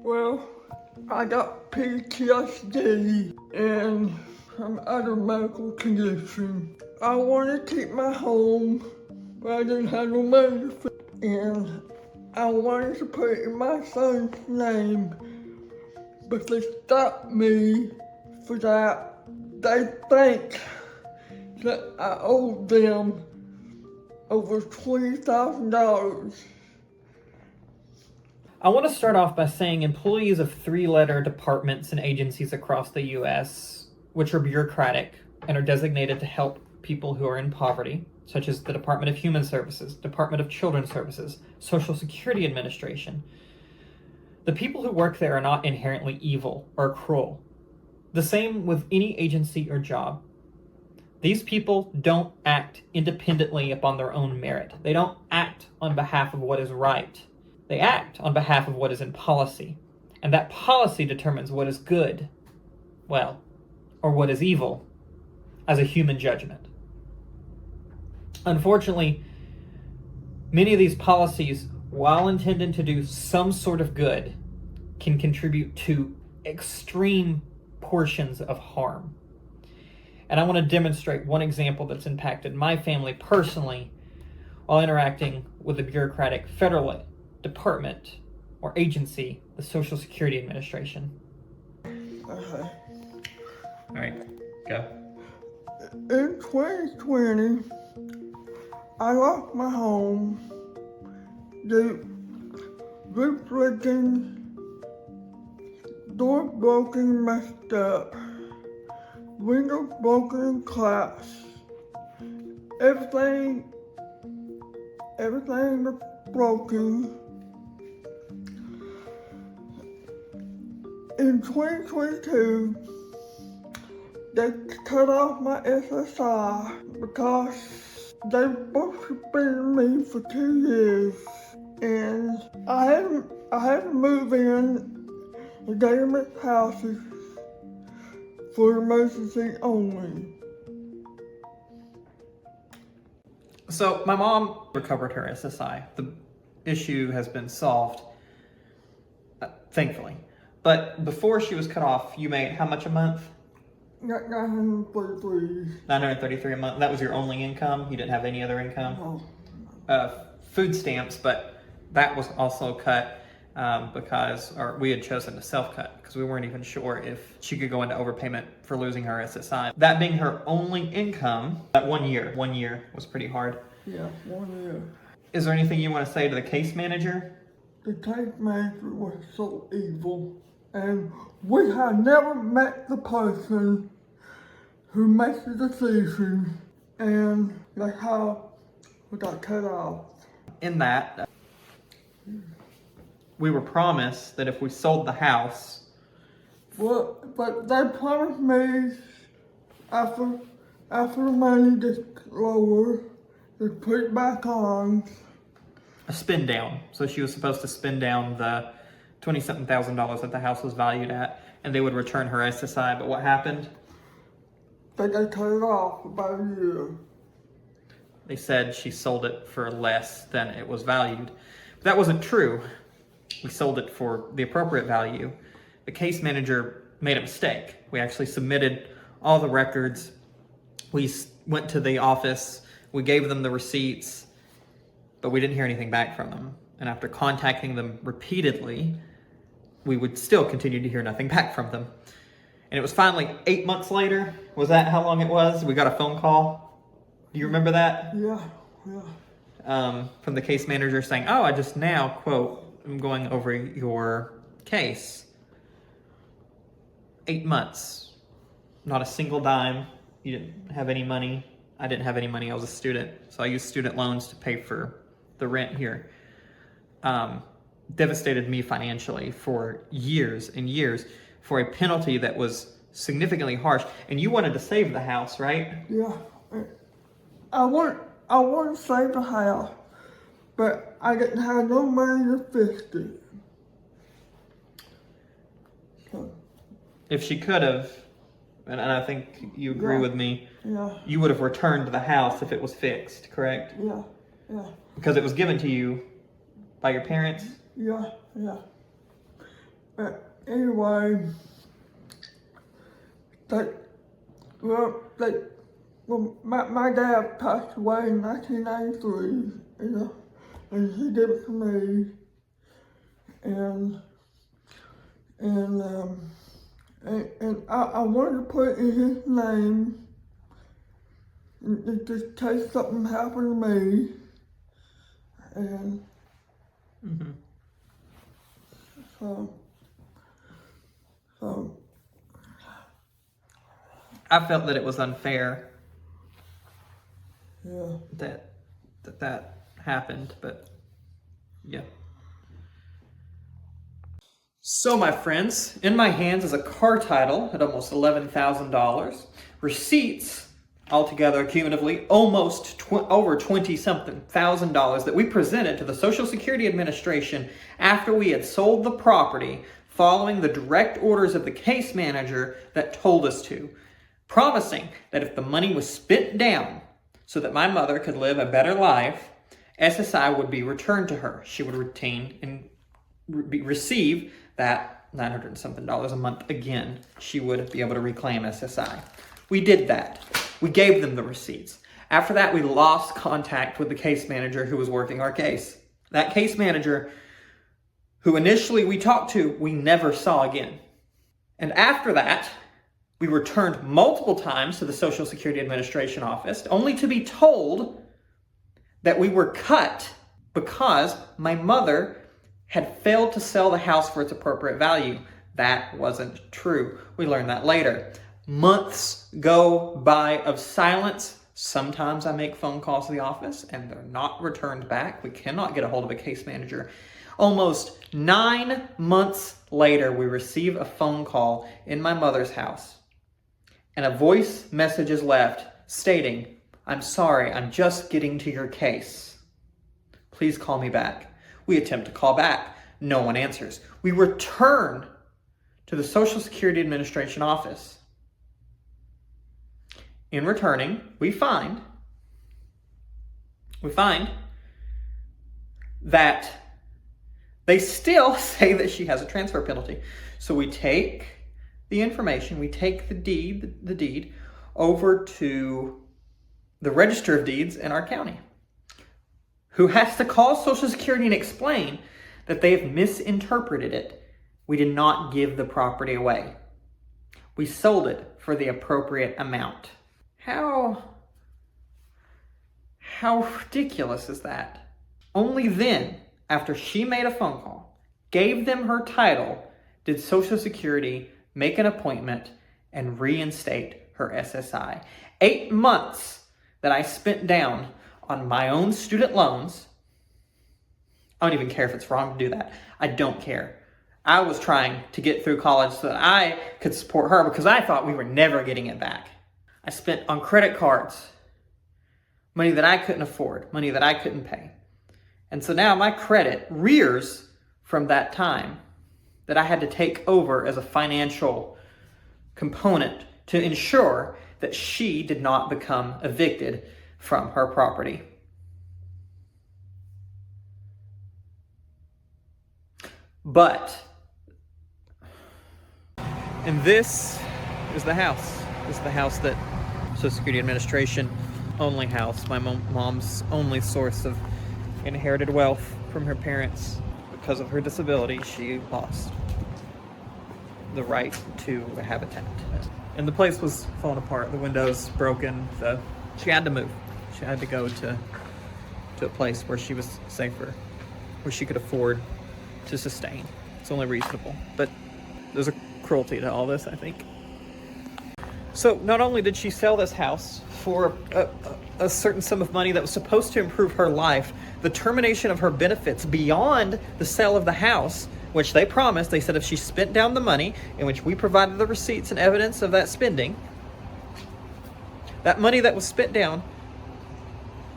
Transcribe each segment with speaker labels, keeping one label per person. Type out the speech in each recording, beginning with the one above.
Speaker 1: Well, I got PTSD and some other medical condition. I wanted to keep my home, but I didn't have no money to fix it. And I wanted to put it in my son's name, but they stopped me for that. They think that I owed them over $20,000.
Speaker 2: I want to start off by saying employees of three-letter departments and agencies across the U.S., which are bureaucratic and are designated to help people who are in poverty, such as the Department of Human Services, Department of Children's Services, Social Security Administration. The people who work there are not inherently evil or cruel. The same with any agency or job. These people don't act independently upon their own merit. They don't act on behalf of what is right. They act on behalf of what is in policy, and that policy determines what is good, well, or what is evil, as a human judgment. Unfortunately, many of these policies, while intended to do some sort of good, can contribute to extreme portions of harm. And I want to demonstrate one example that's impacted my family personally while interacting with the bureaucratic federal department or agency, the Social Security Administration.
Speaker 1: Okay.
Speaker 2: All right, go.
Speaker 1: In 2020, I lost my home. The roof breaking, door broken, messed up, windows broken and collapsed. Everything was broken. In 2022, they cut off my SSI because they were supposed to spend me for 2 years, and I had to move in the government houses for emergency only.
Speaker 2: So my mom recovered her SSI. The issue has been solved, thankfully. But before she was cut off, you made how much a month?
Speaker 1: $933.
Speaker 2: $933 a month. That was your only income? You didn't have any other income?
Speaker 1: No.
Speaker 2: Food stamps, but that was also cut because we had chosen to self-cut because we weren't even sure if she could go into overpayment for losing her SSI. That being her only income, that 1 year was pretty hard.
Speaker 1: Yeah, 1 year.
Speaker 2: Is there anything you want to say to the case manager?
Speaker 1: The case manager was so evil, and we had never met the person who makes the decision, and that's how we got cut off.
Speaker 2: In that, we were promised that if we sold the house...
Speaker 1: Well, but they promised me after the money gets lower, they put it back on.
Speaker 2: A spin down. So she was supposed to spin down the $20-something thousand that the house was valued at, and they would return her SSI. But what happened?
Speaker 1: They cut it off about a year.
Speaker 2: They said she sold it for less than it was valued. But that wasn't true. We sold it for the appropriate value. The case manager made a mistake. We actually submitted all the records. We went to the office. We gave them the receipts, but we didn't hear anything back from them. And after contacting them repeatedly, we would still continue to hear nothing back from them. And it was finally 8 months later. Was that how long it was? We got a phone call. Do you remember that?
Speaker 1: Yeah.
Speaker 2: From the case manager saying, "Oh, I just now, quote, I'm going over your case." 8 months. Not a single dime. You didn't have any money. I didn't have any money. I was a student. So I used student loans to pay for the rent here. Devastated me financially for years and years for a penalty that was significantly harsh. And you wanted to save the house, right?
Speaker 1: Yeah. I want to save the house, but I didn't have no money to fix it. So,
Speaker 2: If she could have, and I think you agree with me,
Speaker 1: yeah,
Speaker 2: you would have returned the house if it was fixed, correct?
Speaker 1: yeah.
Speaker 2: Because it was given to you by your parents?
Speaker 1: Yeah. Anyway, that, my dad passed away in 1993, and he gave it to me, and I wanted to put it in his name, in just in case something happened to me, and so
Speaker 2: I felt that it was unfair
Speaker 1: yeah.
Speaker 2: that happened, but yeah. So my friends, in my hands is a car title at almost $11,000, receipts altogether cumulatively almost over $20-something thousand that we presented to the Social Security Administration after we had sold the property, following the direct orders of the case manager that told us to, promising that if the money was spent down so that my mother could live a better life, SSI would be returned to her. She would retain and receive that $900 and something a month again. She would be able to reclaim SSI. We did that. We gave them the receipts. After that, we lost contact with the case manager who was working our case. That case manager, who initially we talked to, we never saw again. And after that, we returned multiple times to the Social Security Administration office, only to be told that we were cut because my mother had failed to sell the house for its appropriate value. That wasn't true. We learned that later. Months go by of silence. Sometimes I make phone calls to the office and they're not returned back. We cannot get a hold of a case manager. Almost 9 months later, we receive a phone call in my mother's house, and a voice message is left stating, "I'm sorry, I'm just getting to your case. Please call me back." We attempt to call back. No one answers. We return to the Social Security Administration office. In returning, we find that they still say that she has a transfer penalty. So we take the information, we take the deed over to the Register of Deeds in our county, who has to call Social Security and explain that they have misinterpreted it. We did not give the property away. We sold it for the appropriate amount. How ridiculous is that? Only then, after she made a phone call, gave them her title, did Social Security make an appointment and reinstate her SSI. 8 months that I spent down on my own student loans. I don't even care if it's wrong to do that. I don't care. I was trying to get through college so that I could support her because I thought we were never getting it back. I spent on credit cards, money that I couldn't afford, money that I couldn't pay. And so now my credit rears from that time that I had to take over as a financial component to ensure that she did not become evicted from her property. But, and this is the house. This is the house that Social Security Administration only house, my mom's only source of inherited wealth from her parents. Because of her disability, she lost the right to a habitat. And the place was falling apart, the windows broken, she had to move. She had to go to a place where she was safer, where she could afford to sustain. It's only reasonable. But there's a cruelty to all this, I think. So not only did she sell this house for a certain sum of money that was supposed to improve her life, the termination of her benefits beyond the sale of the house, which they promised, they said if she spent down the money, in which we provided the receipts and evidence of that spending, that money that was spent down,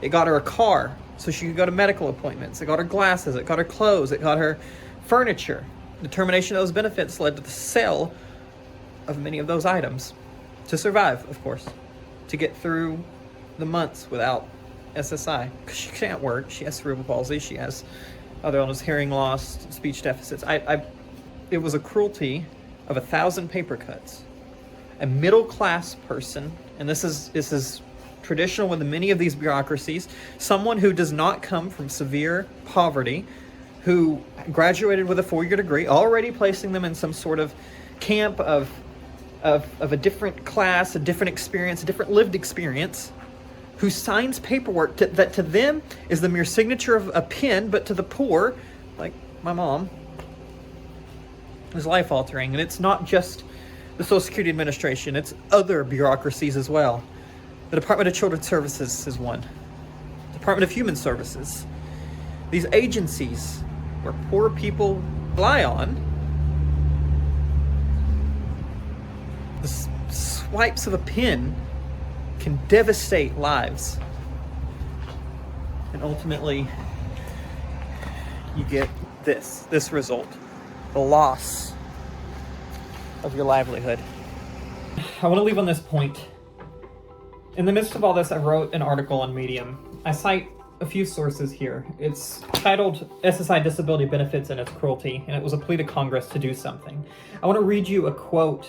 Speaker 2: it got her a car so she could go to medical appointments. It got her glasses. It got her clothes. It got her furniture. The termination of those benefits led to the sale of many of those items to survive, of course, to get through the months without SSI, because she can't work. She has cerebral palsy. She has other illness, hearing loss, speech deficits. it was a cruelty of 1,000 paper cuts. A middle-class person, and this is traditional with many of these bureaucracies, someone who does not come from severe poverty, who graduated with a 4-year degree, already placing them in some sort of camp of a different class, a different experience, a different lived experience, who signs paperwork that to them is the mere signature of a pen, but to the poor, like my mom, is life-altering. And it's not just the Social Security Administration, it's other bureaucracies as well. The Department of Children's Services is one. Department of Human Services. These agencies where poor people rely on, the swipes of a pen can devastate lives. And ultimately, you get this result, the loss of your livelihood. I want to leave on this point. In the midst of all this, I wrote an article on Medium. I cite a few sources here. It's titled SSI Disability Benefits and Its Cruelty, and it was a plea to Congress to do something. I want to read you a quote,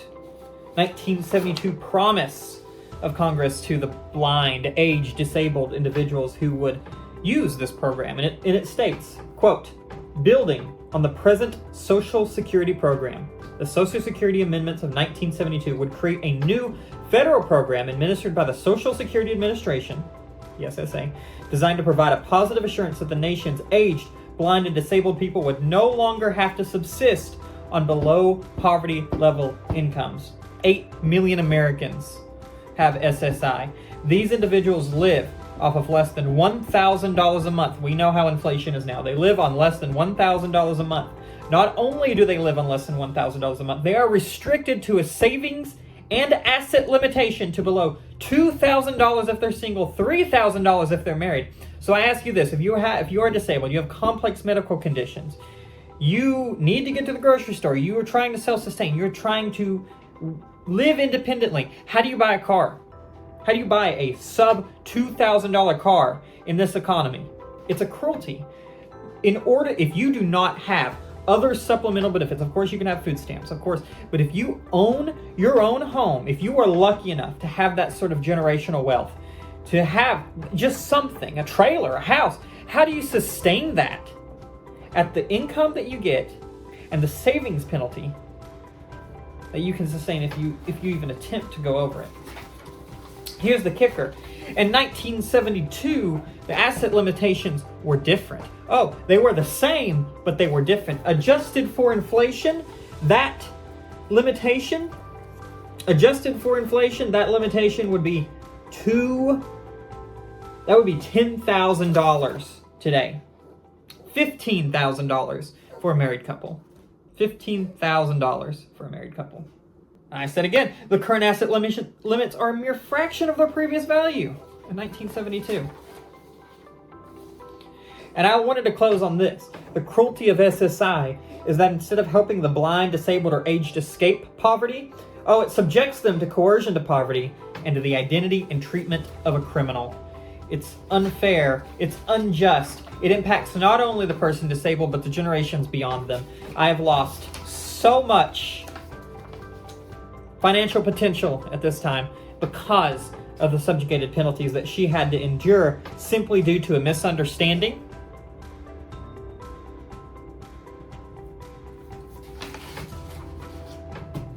Speaker 2: 1972 promise of Congress to the blind, aged, disabled individuals who would use this program. And it states, quote, building on the present Social Security program, the Social Security Amendments of 1972 would create a new federal program administered by the Social Security Administration, the SSA, designed to provide a positive assurance that the nation's aged, blind, and disabled people would no longer have to subsist on below poverty level incomes. 8 million Americans have SSI. These individuals live off of less than $1,000 a month. We know how inflation is now. They live on less than $1,000 a month. Not only do they live on less than $1,000 a month, they are restricted to a savings and asset limitation to below $2,000 if they're single, $3,000 if they're married. So I ask you this, if you are disabled, you have complex medical conditions, you need to get to the grocery store, you are trying to self-sustain, you're trying to live independently. How do you buy a car? How do you buy a sub $2,000 car in this economy? It's a cruelty. If you do not have other supplemental benefits, of course you can have food stamps, of course, but if you own your own home, if you are lucky enough to have that sort of generational wealth, to have just something, a trailer, a house, how do you sustain that at the income that you get and the savings penalty that you can sustain if you even attempt to go over it? Here's the kicker. In 1972, the asset limitations were different. Oh, they were the same, but they were different. Adjusted for inflation, that limitation would be $10,000 today. $15,000 for a married couple. $15,000 for a married couple. I said again, the current asset limits are a mere fraction of their previous value in 1972. And I wanted to close on this. The cruelty of SSI is that instead of helping the blind, disabled, or aged escape poverty, it subjects them to coercion to poverty and to the identity and treatment of a criminal. It's unfair, it's unjust. It impacts not only the person disabled, but the generations beyond them. I have lost so much financial potential at this time because of the subjugated penalties that she had to endure simply due to a misunderstanding.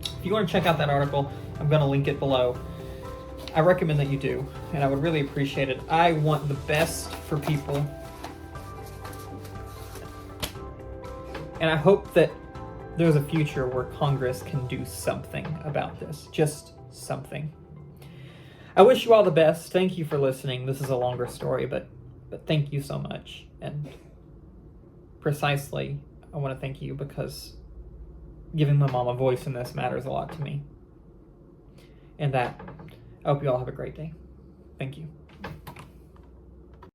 Speaker 2: If you want to check out that article, I'm going to link it below. I recommend that you do, and I would really appreciate it. I want the best for people, and I hope that there's a future where Congress can do something about this. Just something. I wish you all the best. Thank you for listening. This is a longer story, but thank you so much. And precisely, I want to thank you because giving my mom a voice in this matters a lot to me. And that, I hope you all have a great day. Thank you.